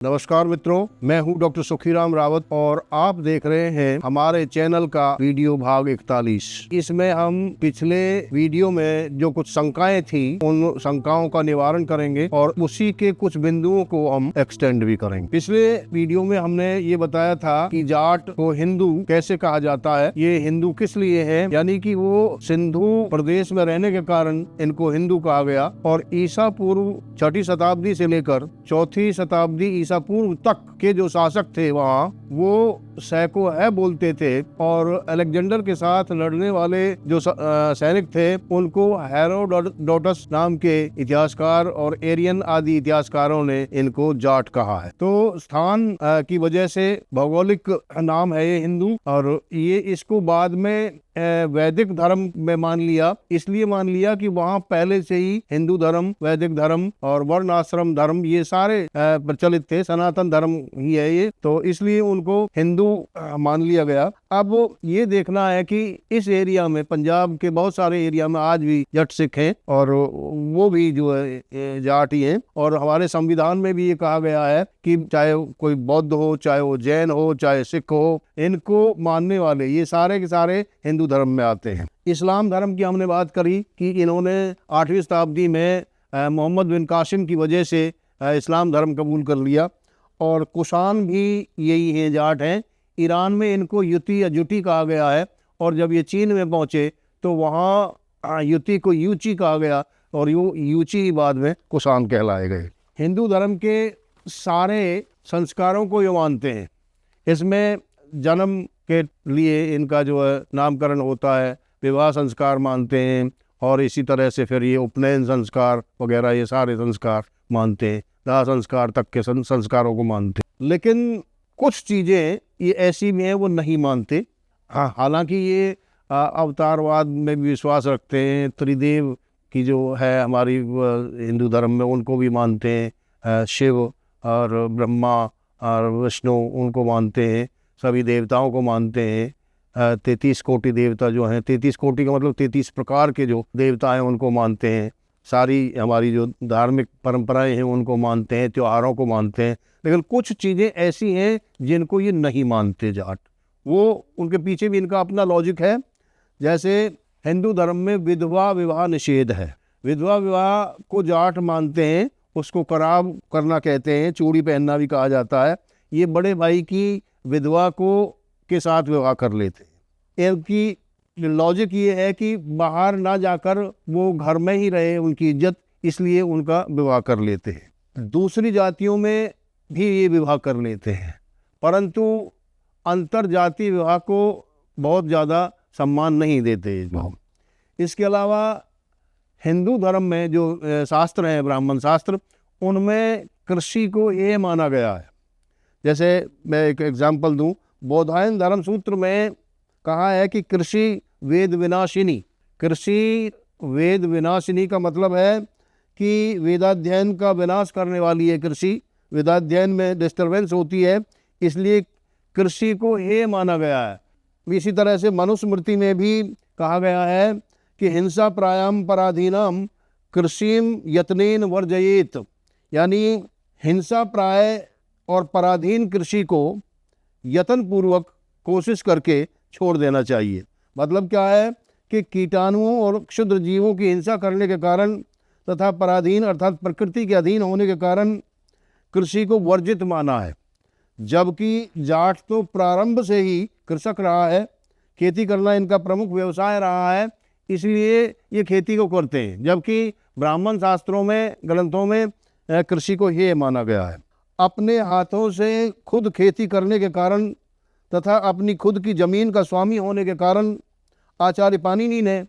नमस्कार मित्रों, मैं हूं डॉक्टर सुखीराम रावत और आप देख रहे हैं हमारे चैनल का वीडियो भाग 41। इसमें हम पिछले वीडियो में जो कुछ शंकाएं थी उन शंकाओं का निवारण करेंगे और उसी के कुछ बिंदुओं को हम एक्सटेंड भी करेंगे। पिछले वीडियो में हमने ये बताया था कि जाट को हिंदू कैसे कहा जाता है, ये हिंदू किस लिए है, यानी कि वो सिंधु प्रदेश में रहने के कारण इनको हिंदू कहा गया। और ईसा पूर्व 6ठी शताब्दी से लेकर 4ठी शताब्दी ईसा पूर्व तक के जो शासक थे वहाँ वो सैको है बोलते थे और अलेक्जेंडर के साथ लड़ने वाले जो सैनिक थे उनको हेरोडोटस नाम के इतिहासकार और एरियन आदि इतिहासकारों ने इनको जाट कहा है। तो स्थान की वजह से भौगोलिक नाम है ये हिंदू, और ये इसको बाद में वैदिक धर्म में मान लिया। इसलिए मान लिया कि वहाँ पहले से ही हिंदू धर्म, वैदिक धर्म और वर्ण आश्रम धर्म ये सारे प्रचलित थे, सनातन धर्म ही है ये, तो इसलिए उनको हिंदू मान लिया गया। अब ये देखना है कि इस एरिया में, पंजाब के बहुत सारे एरिया में आज भी जट सिख हैं और वो भी जो है जाट ही हैं। और हमारे संविधान में भी ये कहा गया है कि चाहे कोई बौद्ध हो, चाहे वो जैन हो, चाहे सिख हो, इनको मानने वाले ये सारे के सारे हिंदू धर्म में आते हैं। इस्लाम धर्म की हमने बात करी कि इन्होंने 8वीं शताब्दी में मोहम्मद बिन कासिम की वजह से इस्लाम धर्म कबूल कर लिया। और कुषाण भी यही हैं, जाट हैं। ईरान में इनको युति या जुटी कहा गया है, और जब ये चीन में पहुँचे तो वहाँ युति को यूची कहा गया और यूची ही बाद में कुषाण कहलाए गए। हिंदू धर्म के सारे संस्कारों को ये मानते हैं। इसमें जन्म के लिए इनका जो है नामकरण होता है, विवाह संस्कार मानते हैं, और इसी तरह से फिर ये उपनयन संस्कार वगैरह ये सारे संस्कार मानते हैं, दाह संस्कार तक के संस्कारों को मानते हैं। लेकिन कुछ चीज़ें ये ऐसी भी हैं वो नहीं मानते। हाँ, हालांकि ये अवतारवाद में भी विश्वास रखते हैं, त्रिदेव की जो है हमारी हिंदू धर्म में उनको भी मानते हैं, शिव और ब्रह्मा और विष्णु उनको मानते हैं, सभी देवताओं को मानते हैं। 33 कोटि देवता जो हैं, 33 कोटि का मतलब 33 प्रकार के जो देवता हैं उनको मानते हैं। सारी हमारी जो धार्मिक परंपराएं हैं उनको मानते हैं, त्योहारों को मानते हैं। लेकिन कुछ चीज़ें ऐसी हैं जिनको ये नहीं मानते जाट। वो उनके पीछे भी इनका अपना लॉजिक है। जैसे हिंदू धर्म में विधवा विवाह निषेध है। विधवा विवाह को जाट मानते हैं, उसको कराब करना कहते हैं, चूड़ी पहनना भी कहा जाता है। ये बड़े भाई की विधवा को के साथ विवाह कर लेते हैं। इनकी लॉजिक ये है कि बाहर ना जाकर वो घर में ही रहे, उनकी इज्जत, इसलिए उनका विवाह कर लेते हैं। दूसरी जातियों में भी ये विवाह कर लेते हैं, परंतु अंतर जाति विवाह को बहुत ज़्यादा सम्मान नहीं देते। इसके अलावा हिंदू धर्म में जो शास्त्र हैं, ब्राह्मण शास्त्र, उनमें कृषि को ये माना गया है। जैसे मैं एक एग्जाम्पल दूं, बौधायन धर्म सूत्र में कहा है कि कृषि वेद विनाशिनी। कृषि वेद विनाशिनी का मतलब है कि वेदाध्ययन का विनाश करने वाली है कृषि। वेदाध्ययन में डिस्टर्बेंस होती है, इसलिए कृषि को ये माना गया है। इसी तरह से मनुस्मृति में भी कहा गया है कि हिंसा प्रायाम पराधीनम कृषिम यत्नेन वर्जयेत, यानी हिंसा प्राय और पराधीन कृषि को यत्न पूर्वक कोशिश करके छोड़ देना चाहिए। मतलब क्या है कि कीटाणुओं और क्षुद्र जीवों की हिंसा करने के कारण तथा पराधीन अर्थात प्रकृति के अधीन होने के कारण कृषि को वर्जित माना है। जबकि जाट तो प्रारंभ से ही कृषक रहा है, खेती करना इनका प्रमुख व्यवसाय रहा है, इसलिए ये खेती को करते हैं। जबकि ब्राह्मण शास्त्रों में, ग्रंथों में कृषि को ये माना गया है। अपने हाथों से खुद खेती करने के कारण तथा अपनी खुद की ज़मीन का स्वामी होने के कारण आचार्य पाणिनि ने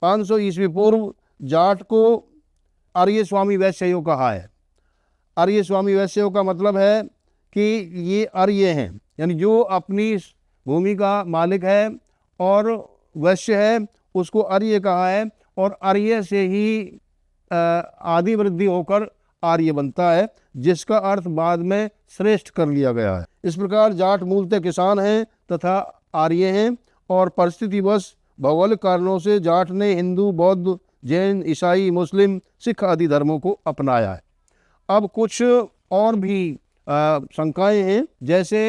500 ईस्वी पूर्व जाट को आर्य स्वामी वैश्यो कहा है। आर्य स्वामी वैश्यो का मतलब है कि ये आर्य हैं, यानी जो अपनी भूमि का मालिक है और वैश्य है, उसको आर्य कहा है। और आर्य से ही आदि वृद्धि होकर आर्य बनता है, जिसका अर्थ बाद में श्रेष्ठ कर लिया गया है। इस प्रकार जाट मूलतः किसान हैं तथा आर्य हैं, और परिस्थितिवश भौगोलिक कारणों से जाट ने हिंदू, बौद्ध, जैन, ईसाई, मुस्लिम, सिख आदि धर्मों को अपनाया है। अब कुछ और भी शंकाएं हैं। जैसे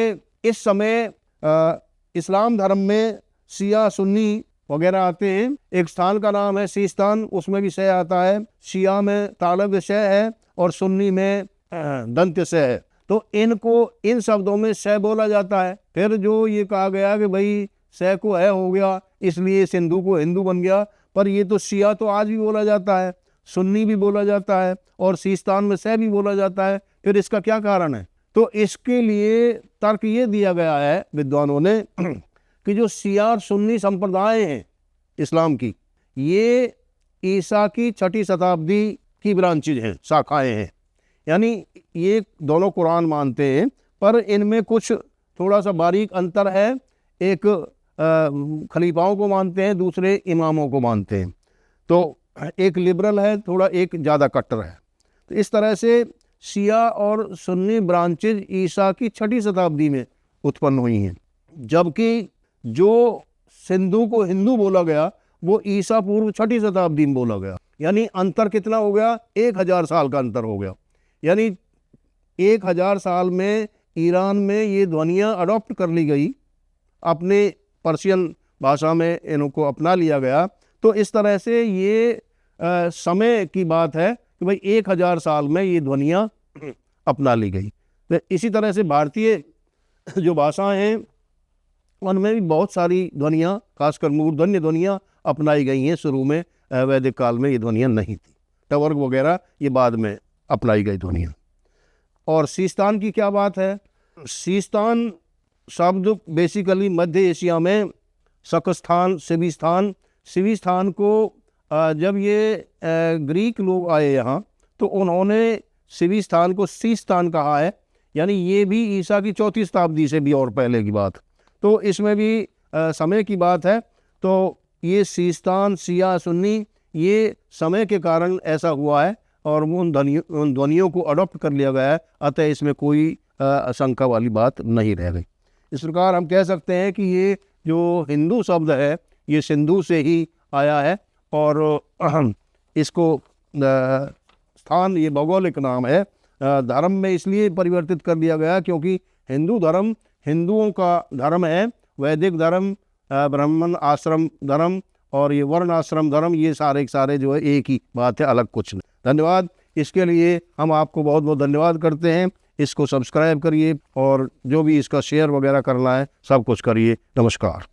इस समय इस्लाम धर्म में शिया सुन्नी वगैरह आते हैं। एक स्थान का नाम है सिस्तान, उसमें भी शय आता है। शिया में तालब शय है और सुन्नी में दंत्य शय है। तो इनको इन शब्दों में शय बोला जाता है। फिर जो ये कहा गया कि भाई शय को है हो गया इसलिए सिंधु को हिंदू बन गया, पर ये तो शिया तो आज भी बोला जाता है, सुन्नी भी बोला जाता है और सिस्तान में शय भी बोला जाता है। फिर इसका क्या कारण है? तो इसके लिए तर्क ये दिया गया है विद्वानों ने कि जो शिया और सुन्नी संप्रदाय हैं इस्लाम की, ये ईसा की 6ठी शताब्दी की ब्रांचेज हैं, शाखाएं हैं। यानी ये दोनों कुरान मानते हैं, पर इनमें कुछ थोड़ा सा बारीक अंतर है। एक खलीफाओं को मानते हैं, दूसरे इमामों को मानते हैं। तो एक लिबरल है थोड़ा, एक ज़्यादा कट्टर है। तो इस तरह से शिया और सुन्नी ब्रांचेज ईसा की 6ठी शताब्दी में उत्पन्न हुई हैं, जबकि जो सिंधु को हिंदू बोला गया वो ईसा पूर्व 6ठी शताब्दी में बोला गया। यानी अंतर कितना हो गया? 1000 साल का अंतर हो गया। यानी 1000 साल में ईरान में ये ध्वनियाँ अडॉप्ट कर ली गई, अपने पर्शियन भाषा में इनको अपना लिया गया। तो इस तरह से ये समय की बात है कि भाई 1000 साल में ये ध्वनियाँ अपना ली गई। तो इसी तरह से भारतीय जो भाषाएं हैं उनमें भी बहुत सारी ध्वनियाँ, खासकर मूर्धन्य ध्वनियाँ अपनाई गई हैं। शुरू में वैदिक काल में ये ध्वनियाँ नहीं थी, टवर्ग वगैरह ये बाद में अपनाई गई ध्वनियाँ। और सिस्तान की क्या बात है? सिस्तान शब्द बेसिकली मध्य एशिया में शकस्थान, सिविस्थान को जब ये ग्रीक लोग आए यहाँ तो उन्होंने सिविस्थान को सिस्तान कहा है। यानी ये भी ईसा की 4ठी शताब्दी से भी और पहले की बात। तो इसमें भी समय की बात है। तो ये सिस्तान, शिया, सुन्नी, ये समय के कारण ऐसा हुआ है और उन ध्वनियों को अडॉप्ट कर लिया गया है। अतः इसमें कोई शंका वाली बात नहीं रह गई। इस प्रकार हम कह सकते हैं कि ये जो हिंदू शब्द है ये सिंधु से ही आया है और इसको स्थान, ये भौगोलिक नाम है। धर्म में इसलिए परिवर्तित कर दिया गया क्योंकि हिंदू धर्म हिंदुओं का धर्म है। वैदिक धर्म, ब्राह्मण आश्रम धर्म और ये वर्ण आश्रम धर्म, ये सारे के सारे जो है एक ही बात है, अलग कुछ नहीं। धन्यवाद। इसके लिए हम आपको बहुत बहुत धन्यवाद करते हैं। इसको सब्सक्राइब करिए और जो भी इसका शेयर वगैरह करना है सब कुछ करिए। नमस्कार।